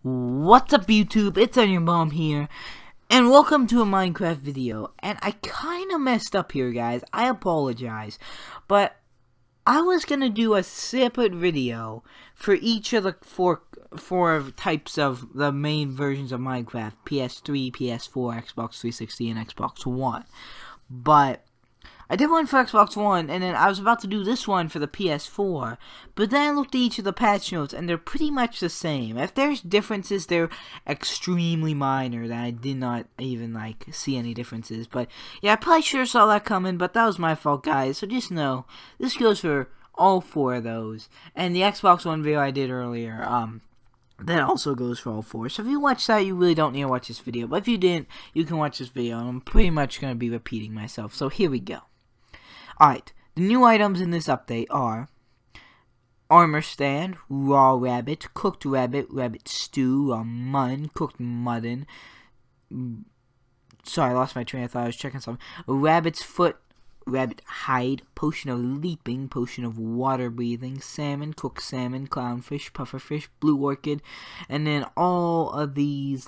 What's up YouTube, it's on your mom here, and welcome to a Minecraft video. And I kinda messed up here, guys, I apologize, but I was gonna do a separate video for each of the four types of the main versions of Minecraft: PS3, PS4, Xbox 360, and Xbox One. But I did one for Xbox One, and then I was about to do this one for the PS4, but then I looked at each of the patch notes, and they're pretty much the same. If there's differences, they're extremely minor, that I did not even, see any differences. But, yeah, I probably should have saw that coming, but that was my fault, guys. So just know, this goes for all four of those. And the Xbox One video I did earlier, that also goes for all four. So if you watched that, you really don't need to watch this video. But if you didn't, you can watch this video, and I'm pretty much going to be repeating myself. So here we go. Alright, the new items in this update are armor stand, raw rabbit, cooked rabbit, rabbit stew, mutton, cooked mutton. Sorry, I lost my train of thought. I was checking something. Rabbit's foot, rabbit hide, potion of leaping, potion of water breathing, salmon, cooked salmon, clownfish, pufferfish, blue orchid, and then all of these,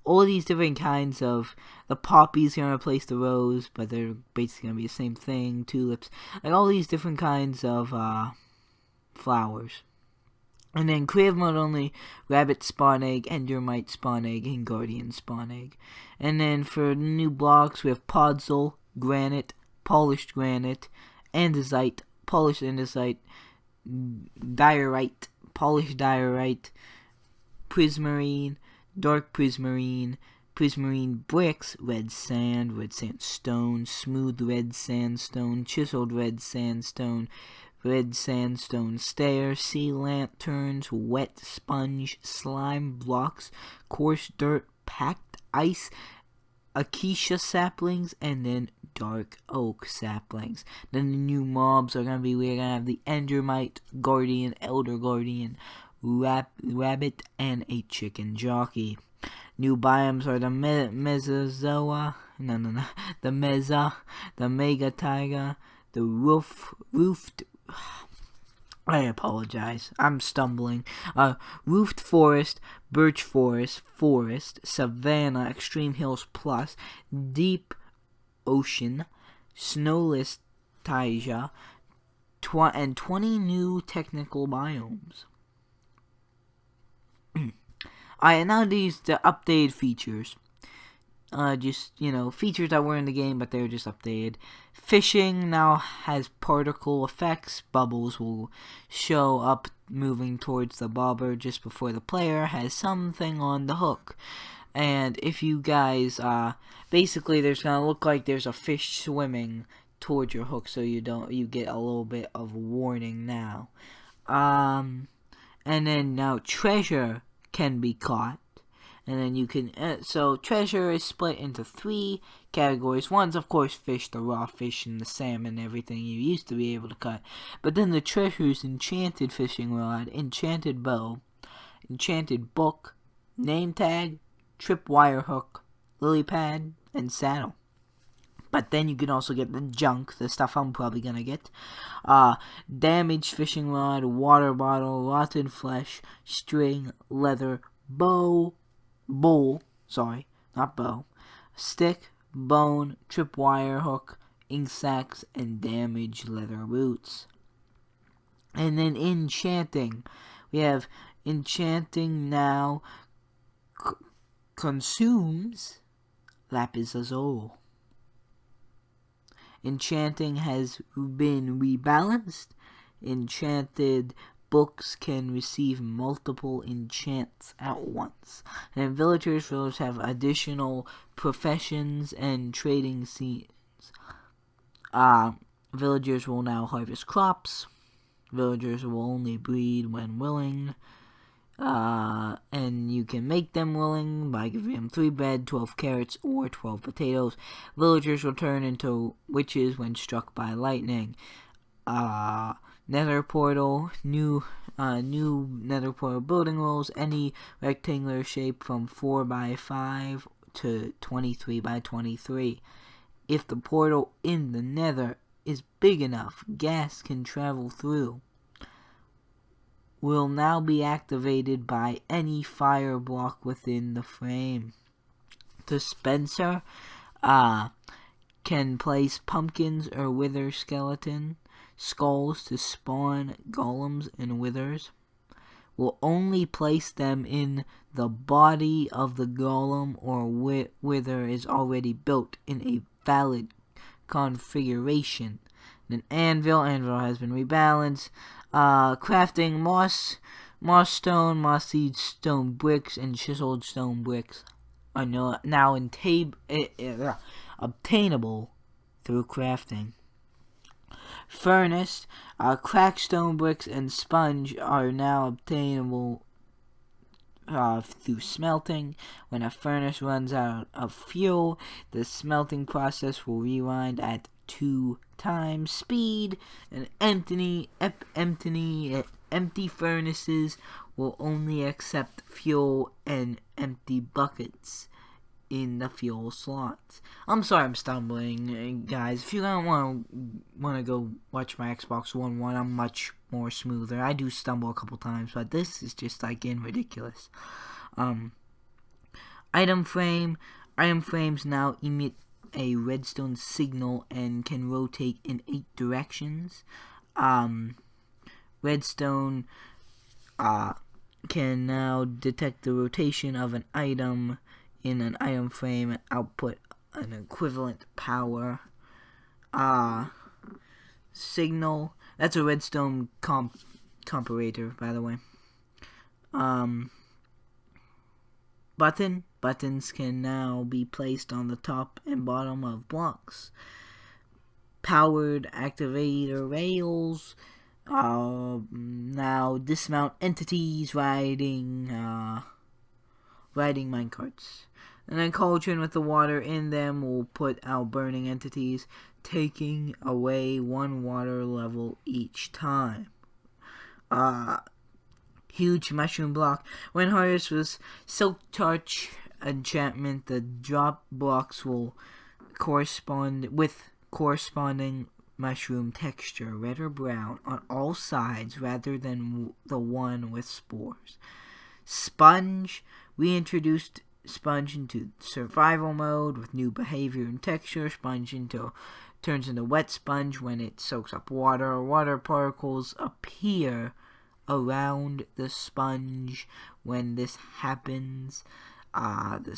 all these different kinds of, the poppies going to replace the rose, but they're basically going to be the same thing, tulips, all these different kinds of flowers. And then creative mode only, rabbit spawn egg, endermite spawn egg, and guardian spawn egg. And then for new blocks, we have podzol, granite, polished granite, andesite, polished andesite, diorite, polished diorite, prismarine, dark prismarine, prismarine bricks, red sandstone, smooth red sandstone, chiseled red sandstone stairs, sea lanterns, wet sponge, slime blocks, coarse dirt, packed ice, acacia saplings, and then dark oak saplings. Then the new mobs are going to be, we're going to have the endermite, guardian, elder guardian, rabbit, and a chicken jockey. New biomes are the mesozoa, the mesa, the mega taiga, the roofed, I apologize, I'm stumbling, roofed forest, birch forest, savanna, extreme hills plus, deep ocean, snowless taiga, and 20 new technical biomes. Alright, now these the updated features. Features that were in the game, but they're just updated. Fishing now has particle effects. Bubbles will show up moving towards the bobber just before the player has something on the hook. And if you guys, basically there's gonna look like there's a fish swimming towards your hook, so you get a little bit of warning now. And then now treasure can be caught, and then you can, so treasure is split into 3 categories. One's of course fish, the raw fish and the salmon, everything you used to be able to cut. But then the treasures: enchanted fishing rod, enchanted bow, enchanted book, name tag, tripwire hook, lily pad, and saddle. But then you can also get the junk, the stuff I'm probably gonna get. Damaged fishing rod, water bottle, rotten flesh, string, leather, bowl, stick, bone, tripwire hook, ink sacs, and damaged leather boots. And then enchanting. We have enchanting now consumes lapis lazuli. Enchanting has been rebalanced. Enchanted books can receive multiple enchants at once. And villagers have additional professions and trading scenes. Villagers will now harvest crops. Villagers will only breed when willing. And you can make them willing by giving them 3 bread, 12 carrots, or 12 potatoes. Villagers will turn into witches when struck by lightning. Nether portal, new nether portal building rules: any rectangular shape from 4x5 to 23x23. If the portal in the nether is big enough, gas can travel through. will now be activated by any fire block within the frame. Dispenser can place pumpkins or wither skeleton skulls to spawn golems and withers. Will only place them in the body of the golem or wither is already built in a valid configuration. An anvil has been rebalanced. Crafting moss stone, moss seed stone bricks, and chiseled stone bricks are now obtainable through crafting. Furnace, cracked stone bricks and sponge are now obtainable through smelting. When a furnace runs out of fuel, the smelting process will rewind at 2 times speed, and empty furnaces will only accept fuel and empty buckets in the fuel slots. I'm sorry I'm stumbling, guys. If you don't want to go watch my Xbox One, I'm much more smoother. I do stumble a couple times, but this is just like ridiculous. Item frames now emit a redstone signal and can rotate in 8 directions. Redstone can now detect the rotation of an item in an item frame and output an equivalent power. Signal, that's a redstone comparator, by the way. Buttons can now be placed on the top and bottom of blocks. Powered activator rails now dismount entities riding minecarts. And then cauldron with the water in them will put out burning entities, taking away 1 water level each time. Huge mushroom block. When harvest with silk touch enchantment, the drop blocks will correspond with corresponding mushroom texture, red or brown, on all sides rather than the one with spores. Sponge. We introduced Sponge into survival mode with new behavior and texture. Sponge turns into wet sponge when it soaks up water. Water particles appear around the sponge when this happens. The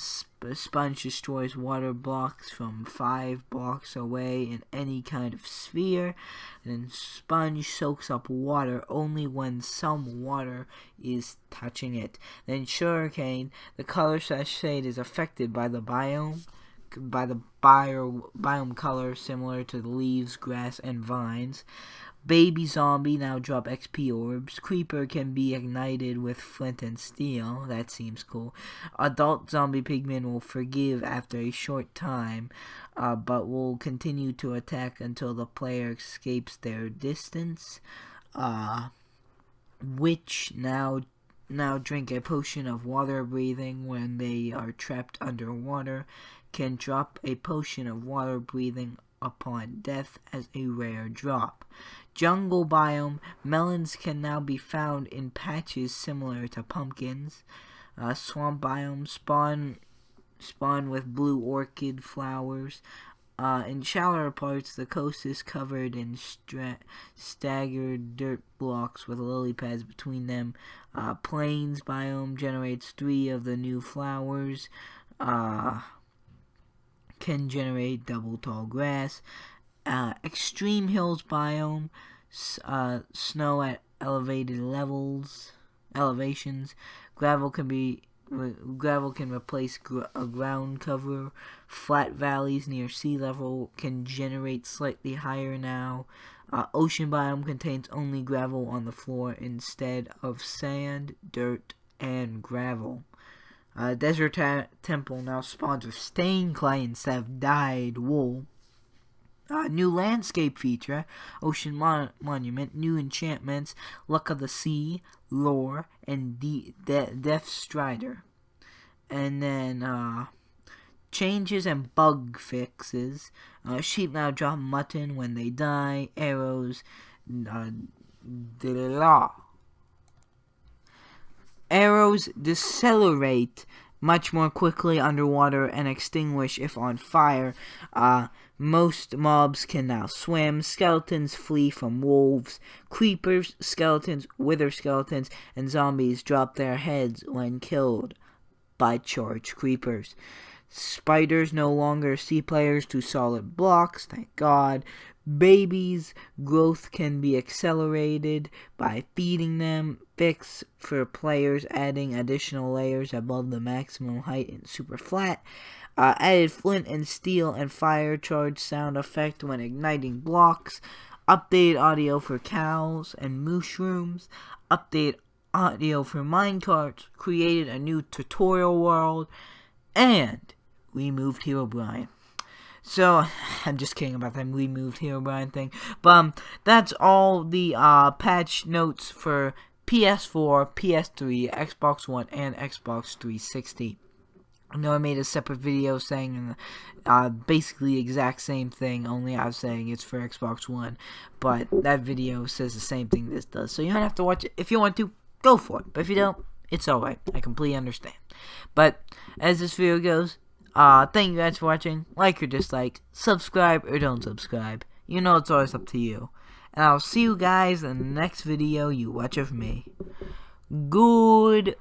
sponge destroys water blocks from 5 blocks away in any kind of sphere. And then sponge soaks up water only when some water is touching it. Then sugarcane, the color shade is affected by the biome. Biome color similar to the leaves, grass, and vines. Baby zombie now drop XP orbs. Creeper can be ignited with flint and steel. That seems cool. Adult zombie pigmen will forgive after a short time, but will continue to attack until the player escapes their distance. Witch now drink a potion of water breathing when they are trapped underwater. Can drop a potion of water breathing upon death as a rare drop. Jungle biome, melons can now be found in patches similar to pumpkins. Swamp biome, spawn with blue orchid flowers. In shallower parts, the coast is covered in staggered dirt blocks with lily pads between them. Plains biome generates 3 of the new flowers. Can generate double tall grass. Extreme hills biome, snow at elevated elevations. Gravel can replace a ground cover. Flat valleys near sea level can generate slightly higher now. Ocean biome contains only gravel on the floor instead of sand, dirt, and gravel. Desert temple now spawns with stained clay instead of dyed wool. New landscape feature, ocean monument, new enchantments, luck of the sea, lore, and death strider. And then changes and bug fixes. Sheep now drop mutton when they die. Arrows, Arrows decelerate much more quickly underwater and extinguish if on fire. Most mobs can now swim. Skeletons flee from wolves. Creepers, skeletons, wither skeletons, and zombies drop their heads when killed by charged creepers. Spiders no longer see players to solid blocks, thank God. Babies' growth can be accelerated by feeding them. Fix for players adding additional layers above the maximum height in super flat. Added flint and steel and fire charge sound effect when igniting blocks. Updated audio for cows and mushrooms. Updated audio for minecarts. Created a new tutorial world. And removed Herobrine. So, I'm just kidding about that removed Herobrine thing. But that's all the patch notes for PS4, PS3, Xbox One, and Xbox 360. I know I made a separate video saying basically the exact same thing, only I was saying it's for Xbox One. But that video says the same thing this does. So you don't have to watch it. If you want to, go for it. But if you don't, it's alright. I completely understand. But as this video goes, thank you guys for watching. Like or dislike, subscribe or don't subscribe. You know it's always up to you. And I'll see you guys in the next video you watch of me. Goodbye.